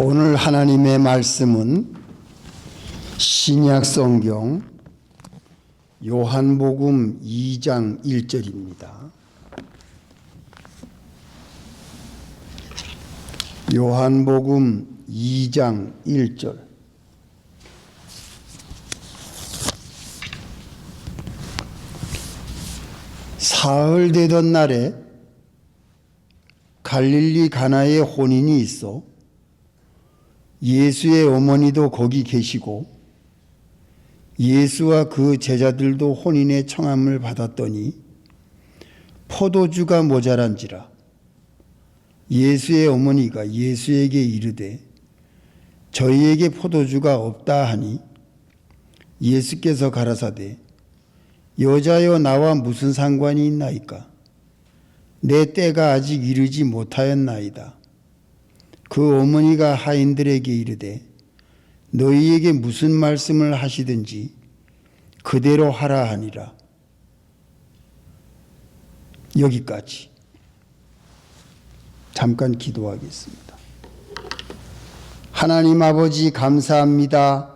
오늘 하나님의 말씀은 신약 성경 요한복음 2장 1절입니다. 요한복음 2장 1절. 사흘 되던 날에 갈릴리 가나에 혼인이 있어 예수의 어머니도 거기 계시고 예수와 그 제자들도 혼인의 청함을 받았더니 포도주가 모자란지라. 예수의 어머니가 예수에게 이르되 저희에게 포도주가 없다 하니 예수께서 가라사대 여자여 나와 무슨 상관이 있나이까? 내 때가 아직 이르지 못하였나이다. 그 어머니가 하인들에게 이르되 너희에게 무슨 말씀을 하시든지 그대로 하라 하니라. 여기까지. 잠깐 기도하겠습니다. 하나님 아버지 감사합니다.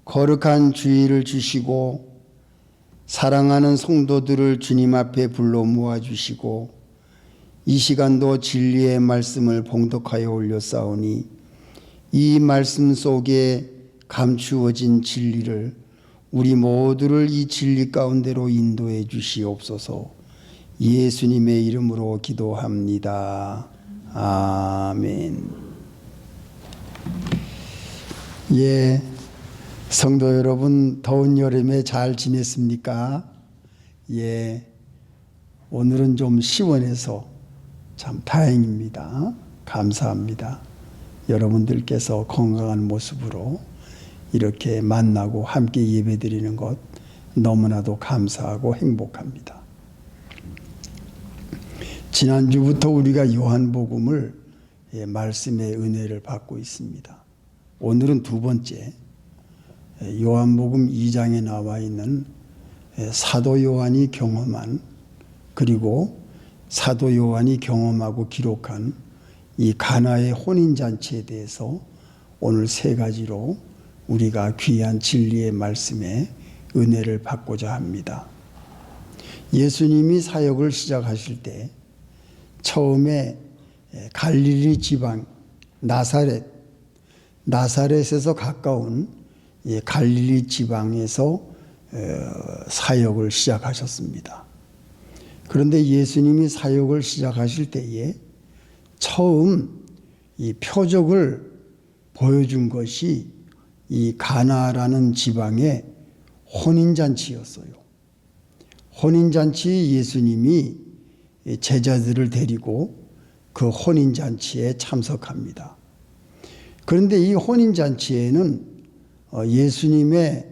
거룩한 주일을 주시고 사랑하는 성도들을 주님 앞에 불러 모아주시고 이 시간도 진리의 말씀을 봉독하여 올렸사오니 이 말씀 속에 감추어진 진리를 우리 모두를 이 진리 가운데로 인도해 주시옵소서. 예수님의 이름으로 기도합니다. 아멘. 예, 성도 여러분, 더운 여름에 잘 지냈습니까? 예, 오늘은 좀 시원해서 참 다행입니다. 감사합니다. 여러분들께서 건강한 모습으로 이렇게 만나고 함께 예배드리는 것 너무나도 감사하고 행복합니다. 지난주부터 우리가 요한복음을 말씀의 은혜를 받고 있습니다. 오늘은 두 번째 요한복음 2장에 나와 있는 사도 요한이 경험한, 그리고 사도 요한이 경험하고 기록한 이 가나의 혼인잔치에 대해서 오늘 세 가지로 우리가 귀한 진리의 말씀에 은혜를 받고자 합니다. 예수님이 사역을 시작하실 때 처음에 갈릴리 지방 나사렛에서 가까운 갈릴리 지방에서 사역을 시작하셨습니다. 그런데 예수님이 사역을 시작하실 때에 처음 이 표적을 보여준 것이 이 가나라는 지방의 혼인잔치였어요. 혼인잔치 예수님이 제자들을 데리고 그 혼인잔치에 참석합니다. 그런데 이 혼인잔치에는 예수님의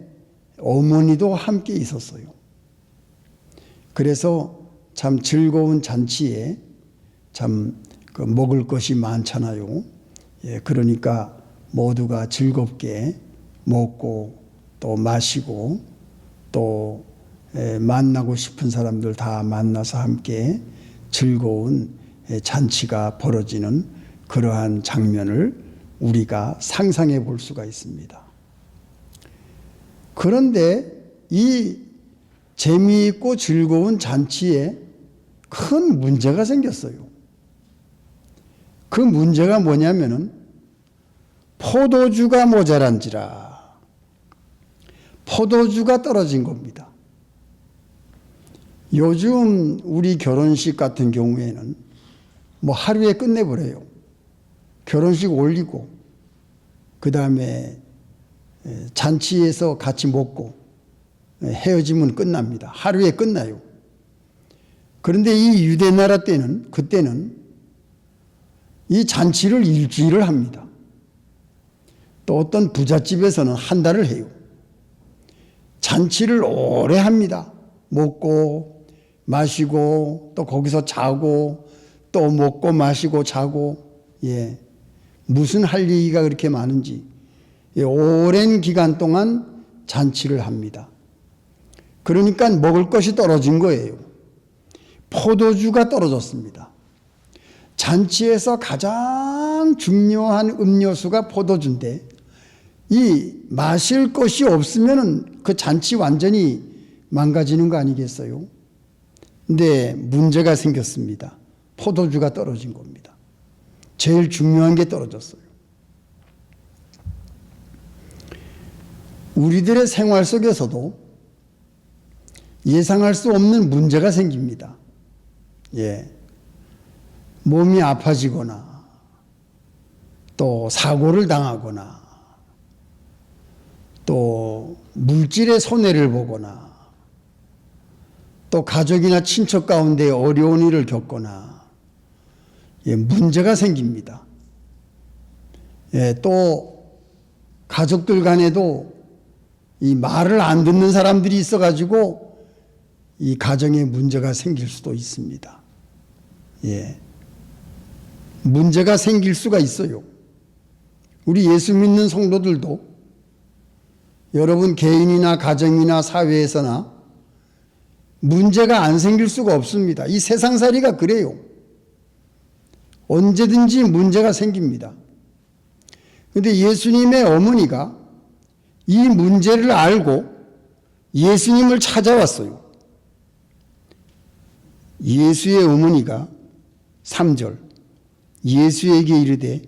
어머니도 함께 있었어요. 그래서 참 즐거운 잔치에 참 먹을 것이 많잖아요. 예, 그러니까 모두가 즐겁게 먹고 또 마시고 또 만나고 싶은 사람들 다 만나서 함께 즐거운 잔치가 벌어지는 그러한 장면을 우리가 상상해 볼 수가 있습니다. 그런데 이 재미있고 즐거운 잔치에 큰 문제가 생겼어요. 그 문제가 뭐냐면은 포도주가 모자란지라. 포도주가 떨어진 겁니다. 요즘 우리 결혼식 같은 경우에는 뭐 하루에 끝내버려요. 결혼식 올리고 그 다음에 잔치에서 같이 먹고 헤어지면 끝납니다. 하루에 끝나요. 그런데 이 유대 나라 때는, 그때는 이 잔치를 일주일을 합니다. 또 어떤 부잣집에서는 한 달을 해요. 잔치를 오래 합니다. 먹고 마시고 또 거기서 자고 또 먹고 마시고 자고, 예, 무슨 할 얘기가 그렇게 많은지 오랜 기간 동안 잔치를 합니다. 그러니까 먹을 것이 떨어진 거예요. 포도주가 떨어졌습니다. 잔치에서 가장 가장 중요한 음료수가 포도주인데 이 마실 것이 없으면 그 잔치 완전히 망가지는 거 아니겠어요? 근데 문제가 생겼습니다. 포도주가 떨어진 겁니다. 제일 중요한 게 떨어졌어요. 우리들의 생활 속에서도 예상할 수 없는 문제가 생깁니다. 예. 몸이 아파지거나 또 사고를 당하거나 또 물질의 손해를 보거나 또 가족이나 친척 가운데 어려운 일을 겪거나 예, 문제가 생깁니다. 예, 또 가족들 간에도 이 말을 안 듣는 사람들이 있어가지고 이 가정에 문제가 생길 수도 있습니다. 예. 문제가 생길 수가 있어요. 우리 예수 믿는 성도들도 여러분 개인이나 가정이나 사회에서나 문제가 안 생길 수가 없습니다. 이 세상살이가 그래요. 언제든지 문제가 생깁니다. 그런데 예수님의 어머니가 이 문제를 알고 예수님을 찾아왔어요. 예수의 어머니가 3절 예수에게 이르되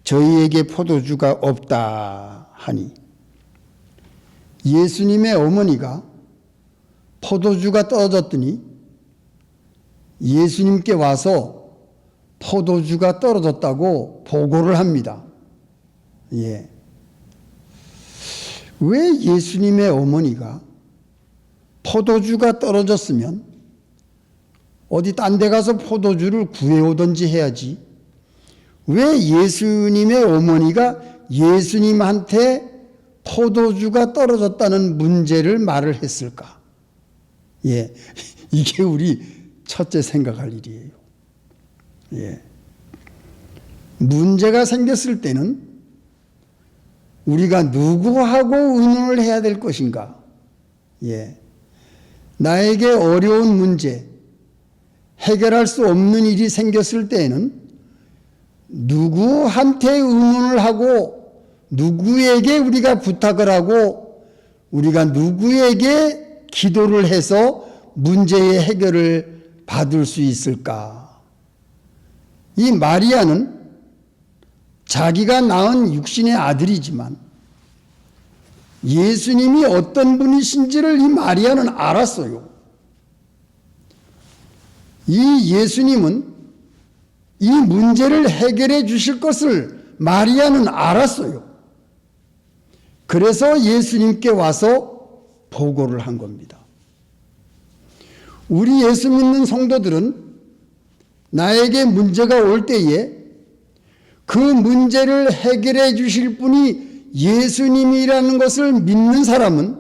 저희에게 포도주가 없다 하니 예수님의 어머니가 포도주가 떨어졌더니 예수님께 와서 포도주가 떨어졌다고 보고를 합니다. 예. 왜 예수님의 어머니가 포도주가 떨어졌으면 어디 딴 데 가서 포도주를 구해오든지 해야지 왜 예수님의 어머니가 예수님한테 포도주가 떨어졌다는 문제를 말을 했을까? 예, 이게 우리 첫째 생각할 일이에요. 예. 문제가 생겼을 때는 우리가 누구하고 의논을 해야 될 것인가? 예. 나에게 어려운 문제, 해결할 수 없는 일이 생겼을 때에는 누구한테 의논을 하고 누구에게 우리가 부탁을 하고 우리가 누구에게 기도를 해서 문제의 해결을 받을 수 있을까? 이 마리아는 자기가 낳은 육신의 아들이지만 예수님이 어떤 분이신지를 이 마리아는 알았어요. 이 예수님은 이 문제를 해결해 주실 것을 마리아는 알았어요. 그래서 예수님께 와서 보고를 한 겁니다. 우리 예수 믿는 성도들은 나에게 문제가 올 때에 그 문제를 해결해 주실 분이 예수님이라는 것을 믿는 사람은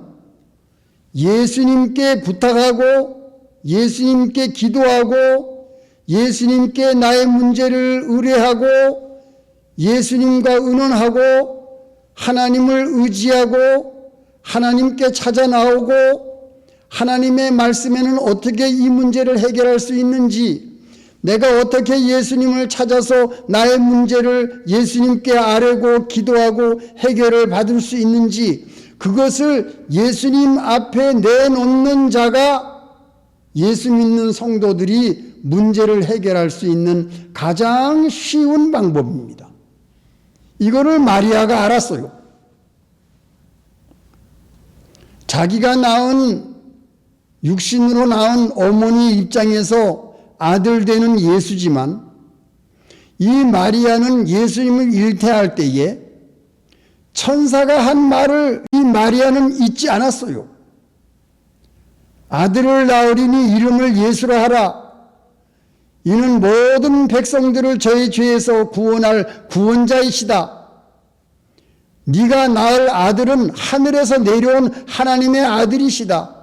예수님께 부탁하고 예수님께 기도하고 예수님께 나의 문제를 의뢰하고 예수님과 의논하고 하나님을 의지하고 하나님께 찾아 나오고 하나님의 말씀에는 어떻게 이 문제를 해결할 수 있는지 내가 어떻게 예수님을 찾아서 나의 문제를 예수님께 아뢰고 기도하고 해결을 받을 수 있는지 그것을 예수님 앞에 내놓는 자가 예수 믿는 성도들이 문제를 해결할 수 있는 가장 쉬운 방법입니다. 이거를 마리아가 알았어요. 자기가 낳은 육신으로 낳은 어머니 입장에서 아들 되는 예수지만 이 마리아는 예수님을 잉태할 때에 천사가 한 말을 이 마리아는 잊지 않았어요. 아들을 낳으리니 이름을 예수라 하라. 이는 모든 백성들을 저의 죄에서 구원할 구원자이시다. 네가 낳을 아들은 하늘에서 내려온 하나님의 아들이시다.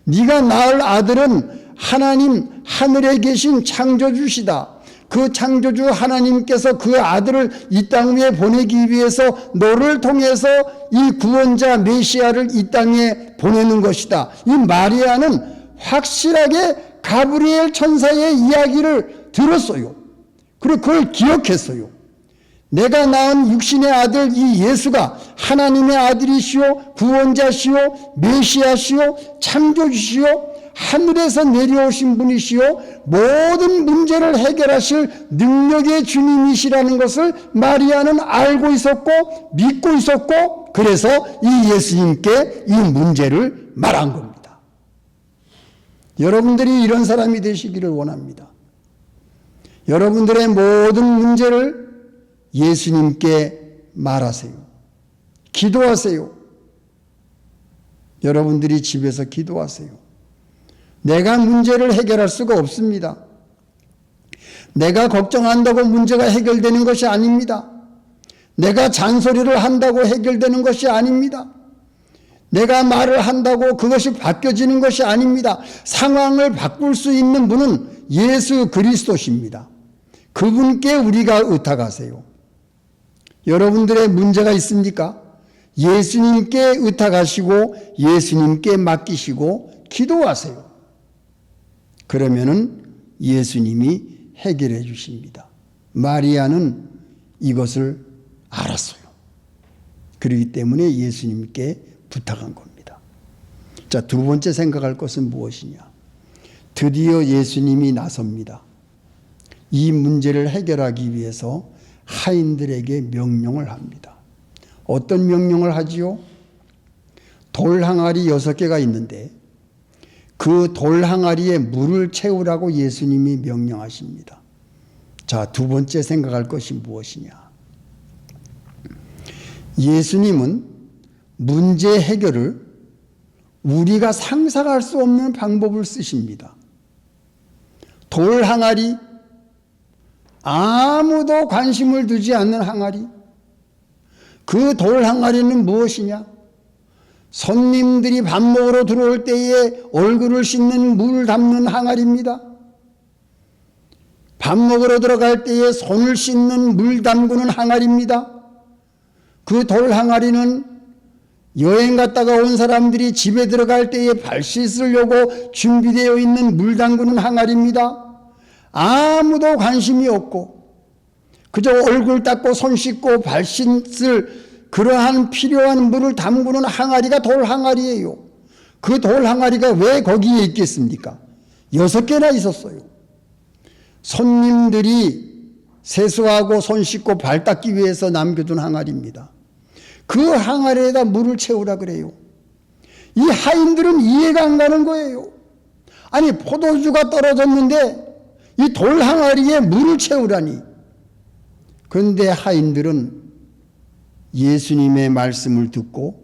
네가 낳을 아들은 하나님 하늘에 계신 창조주시다. 그 창조주 하나님께서 그 아들을 이 땅 위에 보내기 위해서 너를 통해서 이 구원자 메시아를 이 땅에 보내는 것이다. 이 마리아는 확실하게 가브리엘 천사의 이야기를 들었어요. 그리고 그걸 기억했어요. 내가 낳은 육신의 아들 이 예수가 하나님의 아들이시오 구원자시오 메시아시오 창조주시오 하늘에서 내려오신 분이시오 모든 문제를 해결하실 능력의 주님이시라는 것을 마리아는 알고 있었고 믿고 있었고 그래서 이 예수님께 이 문제를 말한 겁니다. 여러분들이 이런 사람이 되시기를 원합니다. 여러분들의 모든 문제를 예수님께 말하세요. 기도하세요. 여러분들이 집에서 기도하세요. 내가 문제를 해결할 수가 없습니다. 내가 걱정한다고 문제가 해결되는 것이 아닙니다. 내가 잔소리를 한다고 해결되는 것이 아닙니다. 내가 말을 한다고 그것이 바뀌어지는 것이 아닙니다. 상황을 바꿀 수 있는 분은 예수 그리스도십니다. 그분께 우리가 의탁하세요. 여러분들의 문제가 있습니까? 예수님께 의탁하시고 예수님께 맡기시고 기도하세요. 그러면은 예수님이 해결해 주십니다. 마리아는 이것을 알았어요. 그렇기 때문에 예수님께 부탁한 겁니다. 자, 두 번째 생각할 것은 무엇이냐? 드디어 예수님이 나섭니다. 이 문제를 해결하기 위해서 하인들에게 명령을 합니다. 어떤 명령을 하지요? 돌 항아리 6개가 있는데 그 돌 항아리에 물을 채우라고 예수님이 명령하십니다. 자, 두 번째 생각할 것이 무엇이냐? 예수님은 문제 해결을 우리가 상상할 수 없는 방법을 쓰십니다. 돌 항아리, 아무도 관심을 두지 않는 항아리. 그 돌 항아리는 무엇이냐? 손님들이 밥 먹으러 들어올 때에 얼굴을 씻는 물 담는 항아리입니다. 밥 먹으러 들어갈 때에 손을 씻는 물 담그는 항아리입니다. 그 돌 항아리는 여행 갔다가 온 사람들이 집에 들어갈 때에 발 씻으려고 준비되어 있는 물 담그는 항아리입니다. 아무도 관심이 없고 그저 얼굴 닦고 손 씻고 발 씻을 그러한 필요한 물을 담그는 항아리가 돌 항아리예요. 그 돌 항아리가 왜 거기에 있겠습니까? 6개나 있었어요. 손님들이 세수하고 손 씻고 발 닦기 위해서 남겨둔 항아리입니다. 그 항아리에다 물을 채우라 그래요. 이 하인들은 이해가 안 가는 거예요. 아니, 포도주가 떨어졌는데 이 돌 항아리에 물을 채우라니. 그런데 하인들은 예수님의 말씀을 듣고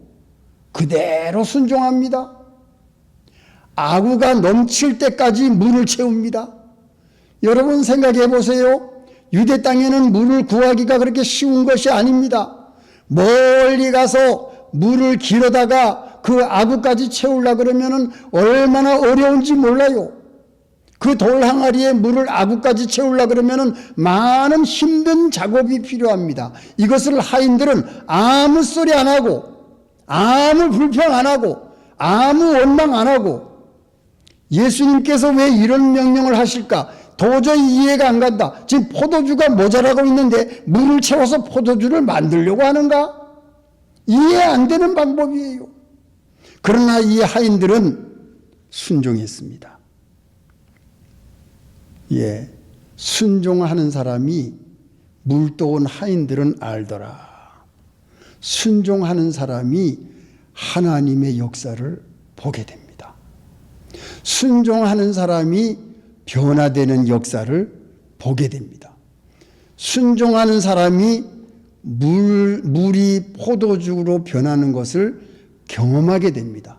그대로 순종합니다. 아구가 넘칠 때까지 물을 채웁니다. 여러분 생각해 보세요. 유대 땅에는 물을 구하기가 그렇게 쉬운 것이 아닙니다. 멀리 가서 물을 길어다가 그 아구까지 채우려 그러면은 얼마나 어려운지 몰라요. 그 돌 항아리에 물을 아구까지 채우려 그러면은 많은 힘든 작업이 필요합니다. 이것을 하인들은 아무 소리 안 하고, 아무 불평 안 하고, 아무 원망 안 하고, 예수님께서 왜 이런 명령을 하실까? 도저히 이해가 안 간다. 지금 포도주가 모자라고 있는데 물을 채워서 포도주를 만들려고 하는가? 이해 안 되는 방법이에요. 그러나 이 하인들은 순종했습니다. 예, 순종하는 사람이 물도온 하인들은 알더라. 순종하는 사람이 하나님의 역사를 보게 됩니다. 순종하는 사람이 변화되는 역사를 보게 됩니다. 순종하는 사람이 물이 포도주로 변하는 것을 경험하게 됩니다.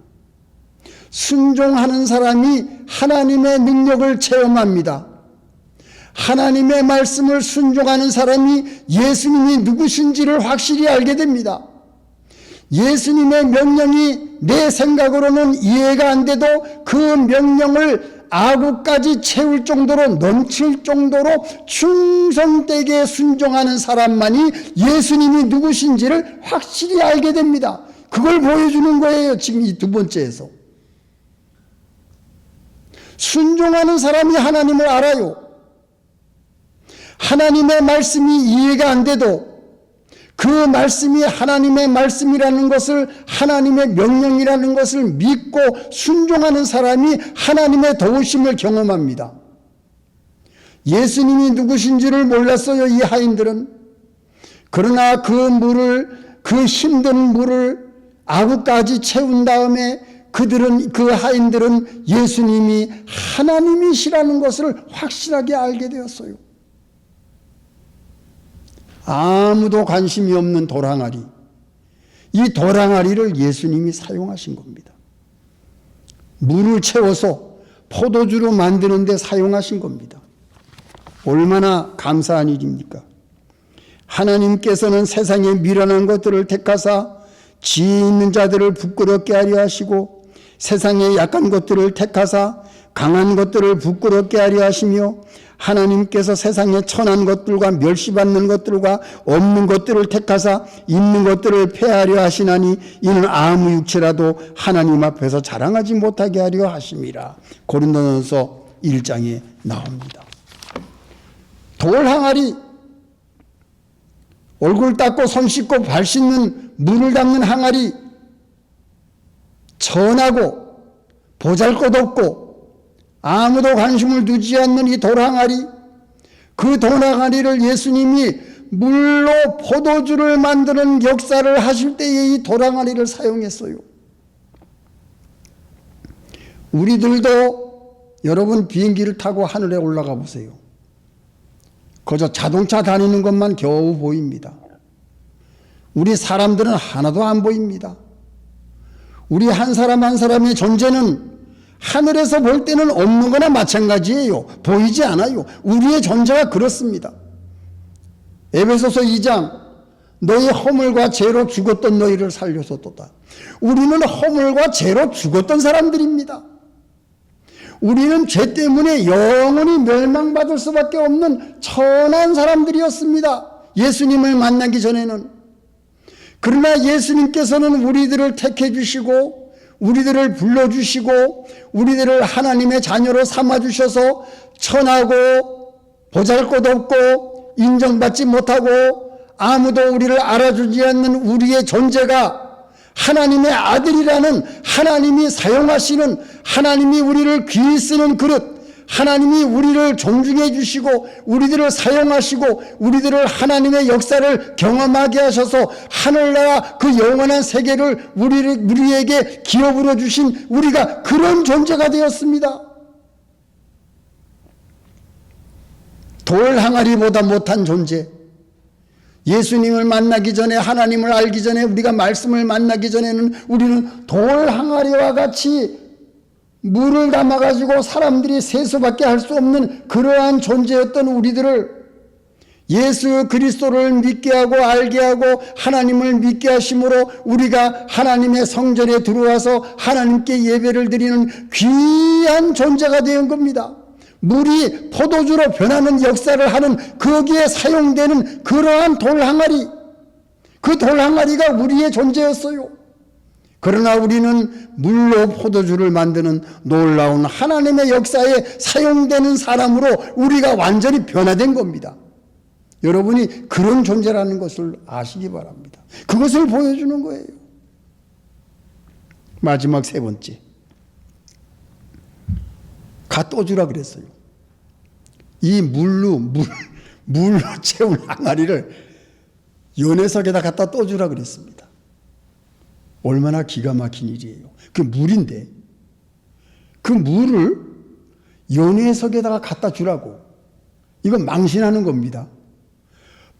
순종하는 사람이 하나님의 능력을 체험합니다. 하나님의 말씀을 순종하는 사람이 예수님이 누구신지를 확실히 알게 됩니다. 예수님의 명령이 내 생각으로는 이해가 안 돼도 그 명령을 아구까지 채울 정도로 넘칠 정도로 충성되게 순종하는 사람만이 예수님이 누구신지를 확실히 알게 됩니다. 그걸 보여주는 거예요. 지금 이 두 번째에서. 순종하는 사람이 하나님을 알아요. 하나님의 말씀이 이해가 안 돼도 그 말씀이 하나님의 말씀이라는 것을, 하나님의 명령이라는 것을 믿고 순종하는 사람이 하나님의 도우심을 경험합니다. 예수님이 누구신지를 몰랐어요, 이 하인들은. 그러나 그 힘든 물을 아구까지 채운 다음에 그 하인들은 예수님이 하나님이시라는 것을 확실하게 알게 되었어요. 아무도 관심이 없는 돌항아리, 이 돌항아리를 예수님이 사용하신 겁니다. 물을 채워서 포도주로 만드는 데 사용하신 겁니다. 얼마나 감사한 일입니까? 하나님께서는 세상의 미련한 것들을 택하사 지혜 있는 자들을 부끄럽게 하려 하시고, 세상의 약한 것들을 택하사 강한 것들을 부끄럽게 하려 하시며, 하나님께서 세상의 천한 것들과 멸시받는 것들과 없는 것들을 택하사 있는 것들을 폐하려 하시나니, 이는 아무 육체라도 하나님 앞에서 자랑하지 못하게 하려 하심이라. 고린도전서 1장에 나옵니다. 돌항아리, 얼굴 닦고 손 씻고 발 씻는 물을 닦는 항아리, 천하고 보잘것없고 아무도 관심을 두지 않는 이 돌항아리, 그 돌항아리를 예수님이 물로 포도주를 만드는 역사를 하실 때에 이 돌항아리를 사용했어요. 우리들도 여러분 비행기를 타고 하늘에 올라가 보세요. 그저 자동차 다니는 것만 겨우 보입니다. 우리 사람들은 하나도 안 보입니다. 우리 한 사람 한 사람의 존재는 하늘에서 볼 때는 없는 거나 마찬가지예요. 보이지 않아요. 우리의 존재가 그렇습니다. 에베소서 2장, 너희 허물과 죄로 죽었던 너희를 살려줬도다. 우리는 허물과 죄로 죽었던 사람들입니다. 우리는 죄 때문에 영원히 멸망받을 수밖에 없는 천한 사람들이었습니다. 예수님을 만나기 전에는. 그러나 예수님께서는 우리들을 택해 주시고, 우리들을 불러주시고, 우리들을 하나님의 자녀로 삼아주셔서 천하고 보잘것없고 인정받지 못하고 아무도 우리를 알아주지 않는 우리의 존재가 하나님의 아들이라는, 하나님이 사용하시는, 하나님이 우리를 귀히 쓰는 그릇, 하나님이 우리를 존중해 주시고 우리들을 사용하시고 우리들을 하나님의 역사를 경험하게 하셔서 하늘나라 그 영원한 세계를 우리에게 기업으로 주신 우리가 그런 존재가 되었습니다. 돌 항아리보다 못한 존재, 예수님을 만나기 전에, 하나님을 알기 전에, 우리가 말씀을 만나기 전에는 우리는 돌 항아리와 같이 물을 담아가지고 사람들이 세수밖에 할 수 없는 그러한 존재였던 우리들을 예수 그리스도를 믿게 하고 알게 하고 하나님을 믿게 하심으로 우리가 하나님의 성전에 들어와서 하나님께 예배를 드리는 귀한 존재가 된 겁니다. 물이 포도주로 변하는 역사를 하는 거기에 사용되는 그러한 돌항아리, 그 돌항아리가 우리의 존재였어요. 그러나 우리는 물로 포도주를 만드는 놀라운 하나님의 역사에 사용되는 사람으로 우리가 완전히 변화된 겁니다. 여러분이 그런 존재라는 것을 아시기 바랍니다. 그것을 보여주는 거예요. 마지막 세 번째, 갖다 주라 그랬어요. 이 물로 채운 항아리를 연회석에다 갖다 떠주라 그랬습니다. 얼마나 기가 막힌 일이에요. 그 물인데 그 물을 연회석에다가 갖다 주라고. 이건 망신하는 겁니다.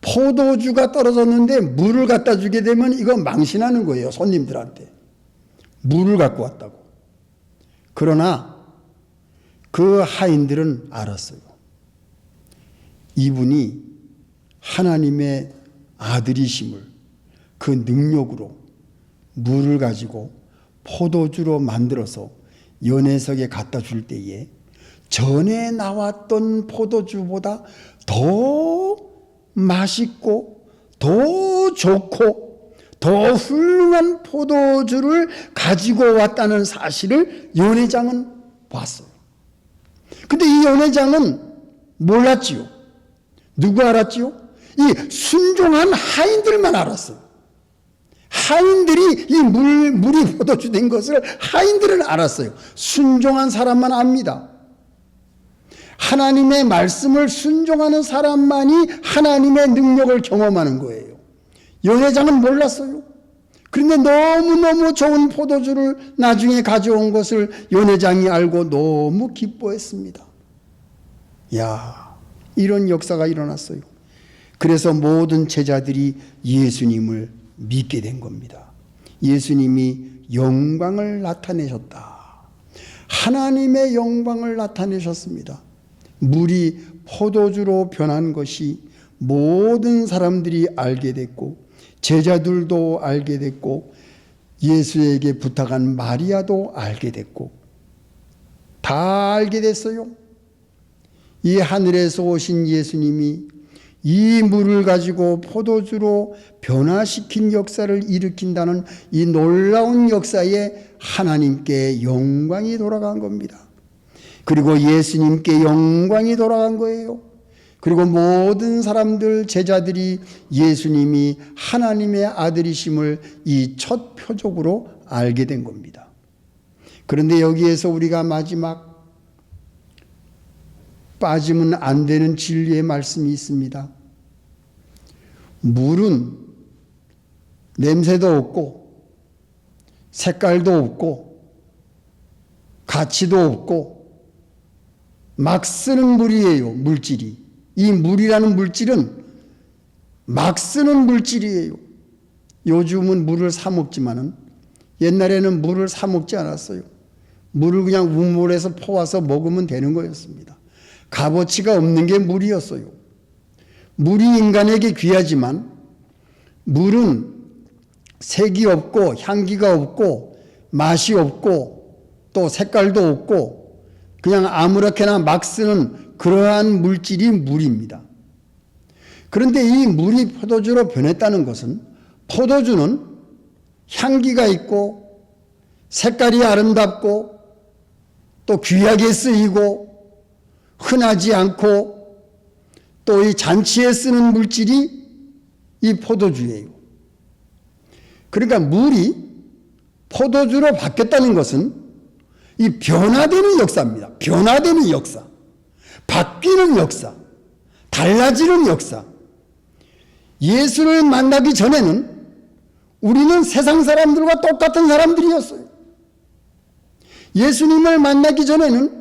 포도주가 떨어졌는데 물을 갖다 주게 되면 이건 망신하는 거예요. 손님들한테. 물을 갖고 왔다고. 그러나 그 하인들은 알았어요. 이분이 하나님의 아들이심을 그 능력으로 물을 가지고 포도주로 만들어서 연회석에 갖다 줄 때에 전에 나왔던 포도주보다 더 맛있고 더 좋고 더 훌륭한 포도주를 가지고 왔다는 사실을 연회장은 봤어요. 근데 이 연회장은 몰랐지요. 누가 알았지요? 이 순종한 하인들만 알았어요. 하인들이 이 물이 포도주 된 것을 하인들은 알았어요. 순종한 사람만 압니다. 하나님의 말씀을 순종하는 사람만이 하나님의 능력을 경험하는 거예요. 연회장은 몰랐어요. 그런데 너무너무 좋은 포도주를 나중에 가져온 것을 연회장이 알고 너무 기뻐했습니다. 야, 이런 역사가 일어났어요. 그래서 모든 제자들이 예수님을 믿게 된 겁니다. 예수님이 영광을 나타내셨다. 하나님의 영광을 나타내셨습니다. 물이 포도주로 변한 것이 모든 사람들이 알게 됐고, 제자들도 알게 됐고, 예수에게 부탁한 마리아도 알게 됐고, 다 알게 됐어요. 이 하늘에서 오신 예수님이 이 물을 가지고 포도주로 변화시킨 역사를 일으킨다는 이 놀라운 역사에 하나님께 영광이 돌아간 겁니다. 그리고 예수님께 영광이 돌아간 거예요. 그리고 모든 사람들, 제자들이 예수님이 하나님의 아들이심을 이 첫 표적으로 알게 된 겁니다. 그런데 여기에서 우리가 마지막 빠지면 안 되는 진리의 말씀이 있습니다. 물은 냄새도 없고 색깔도 없고 가치도 없고 막 쓰는 물이에요. 물질이. 이 물이라는 물질은 막 쓰는 물질이에요. 요즘은 물을 사 먹지만은 옛날에는 물을 사 먹지 않았어요. 물을 그냥 우물에서 퍼와서 먹으면 되는 거였습니다. 값어치가 없는 게 물이었어요. 물이 인간에게 귀하지만 물은 색이 없고 향기가 없고 맛이 없고 또 색깔도 없고 그냥 아무렇게나 막 쓰는 그러한 물질이 물입니다. 그런데 이 물이 포도주로 변했다는 것은 포도주는 향기가 있고 색깔이 아름답고 또 귀하게 쓰이고 흔하지 않고 또 이 잔치에 쓰는 물질이 이 포도주예요. 그러니까 물이 포도주로 바뀌었다는 것은 이 변화되는 역사입니다. 변화되는 역사. 바뀌는 역사. 달라지는 역사. 예수를 만나기 전에는 우리는 세상 사람들과 똑같은 사람들이었어요. 예수님을 만나기 전에는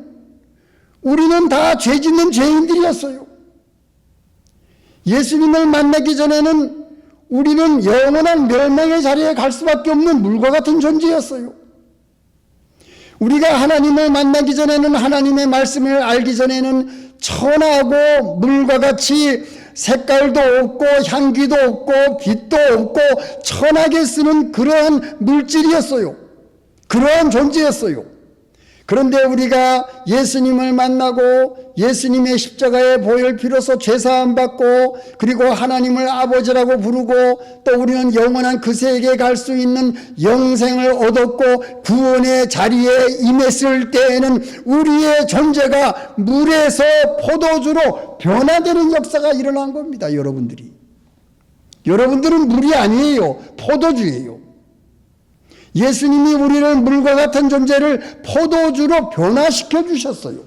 우리는 다 죄 짓는 죄인들이었어요. 예수님을 만나기 전에는 우리는 영원한 멸망의 자리에 갈 수밖에 없는 물과 같은 존재였어요. 우리가 하나님을 만나기 전에는, 하나님의 말씀을 알기 전에는 천하고 물과 같이 색깔도 없고 향기도 없고 빛도 없고 천하게 쓰는 그러한 물질이었어요. 그러한 존재였어요. 그런데 우리가 예수님을 만나고 예수님의 십자가의 보혈 피로서 죄사함 받고 그리고 하나님을 아버지라고 부르고 또 우리는 영원한 그 세계에 갈 수 있는 영생을 얻었고 구원의 자리에 임했을 때에는 우리의 존재가 물에서 포도주로 변화되는 역사가 일어난 겁니다. 여러분들은 물이 아니에요. 포도주예요. 예수님이 우리를 물과 같은 존재를 포도주로 변화시켜 주셨어요.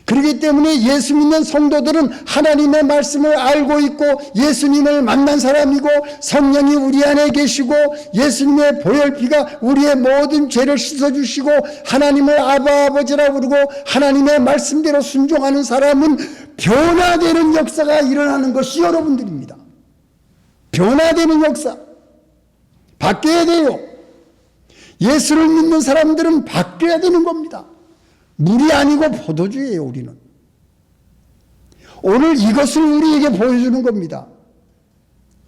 그렇기 때문에 예수 믿는 성도들은 하나님의 말씀을 알고 있고 예수님을 만난 사람이고 성령이 우리 안에 계시고 예수님의 보혈피가 우리의 모든 죄를 씻어주시고 하나님을 아바 아버지라고 부르고 하나님의 말씀대로 순종하는 사람은 변화되는 역사가 일어나는 것이 여러분들입니다. 변화되는 역사. 바뀌어야 돼요. 예수를 믿는 사람들은 바뀌어야 되는 겁니다. 물이 아니고 포도주예요, 우리는. 오늘 이것을 우리에게 보여주는 겁니다.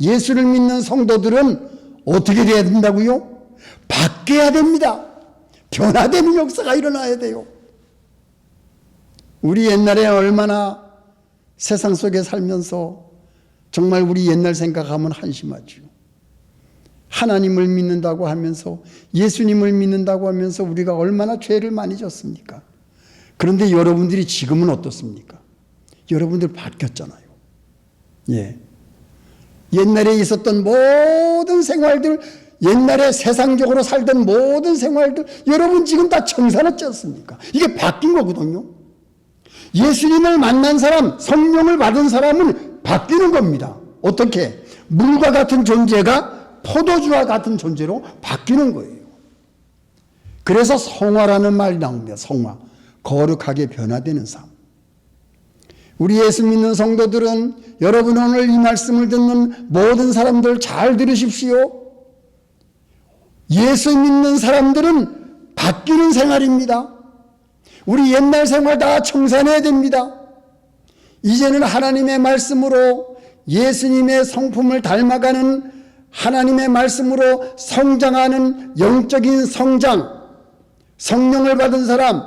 예수를 믿는 성도들은 어떻게 돼야 된다고요? 바뀌어야 됩니다. 변화되는 역사가 일어나야 돼요. 우리 옛날에 얼마나 세상 속에 살면서 정말 우리 옛날 생각하면 한심하죠. 하나님을 믿는다고 하면서 예수님을 믿는다고 하면서 우리가 얼마나 죄를 많이 졌습니까? 그런데 여러분들이 지금은 어떻습니까? 여러분들 바뀌었잖아요. 예. 옛날에 있었던 모든 생활들, 옛날에 세상적으로 살던 모든 생활들, 여러분 지금 다 청산했지 않습니까? 이게 바뀐 거거든요. 예수님을 만난 사람, 성령을 받은 사람은 바뀌는 겁니다. 어떻게? 물과 같은 존재가 포도주와 같은 존재로 바뀌는 거예요. 그래서 성화라는 말이 나옵니다. 성화. 거룩하게 변화되는 삶. 우리 예수 믿는 성도들은 여러분 오늘 이 말씀을 듣는 모든 사람들 잘 들으십시오. 예수 믿는 사람들은 바뀌는 생활입니다. 우리 옛날 생활 다 청산해야 됩니다. 이제는 하나님의 말씀으로 예수님의 성품을 닮아가는 하나님의 말씀으로 성장하는 영적인 성장, 성령을 받은 사람,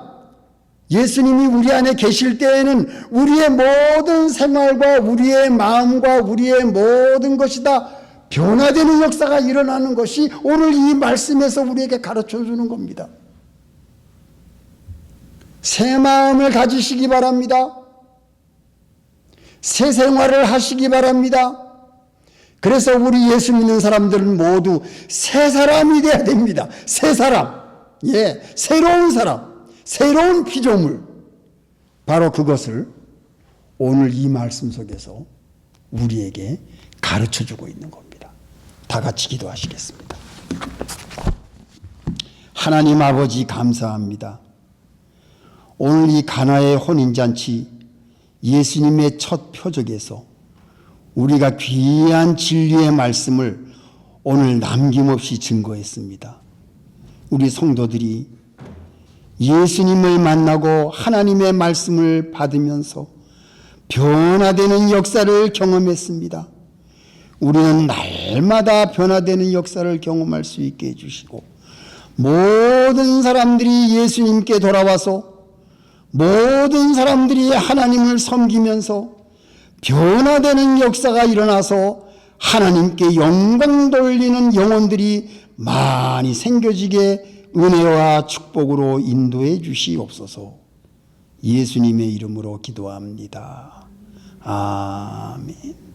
예수님이 우리 안에 계실 때에는 우리의 모든 생활과 우리의 마음과 우리의 모든 것이 다 변화되는 역사가 일어나는 것이 오늘 이 말씀에서 우리에게 가르쳐 주는 겁니다. 새 마음을 가지시기 바랍니다. 새 생활을 하시기 바랍니다. 그래서 우리 예수 믿는 사람들은 모두 새 사람이 되어야 됩니다. 새 사람. 예, 새로운 사람. 새로운 피조물. 바로 그것을 오늘 이 말씀 속에서 우리에게 가르쳐 주고 있는 겁니다. 다 같이 기도하시겠습니다. 하나님 아버지 감사합니다. 오늘 이 가나의 혼인잔치 예수님의 첫 표적에서 우리가 귀한 진리의 말씀을 오늘 남김없이 증거했습니다. 우리 성도들이 예수님을 만나고 하나님의 말씀을 받으면서 변화되는 역사를 경험했습니다. 우리는 날마다 변화되는 역사를 경험할 수 있게 해주시고 모든 사람들이 예수님께 돌아와서 모든 사람들이 하나님을 섬기면서 변화되는 역사가 일어나서 하나님께 영광 돌리는 영혼들이 많이 생겨지게 은혜와 축복으로 인도해 주시옵소서. 예수님의 이름으로 기도합니다. 아멘.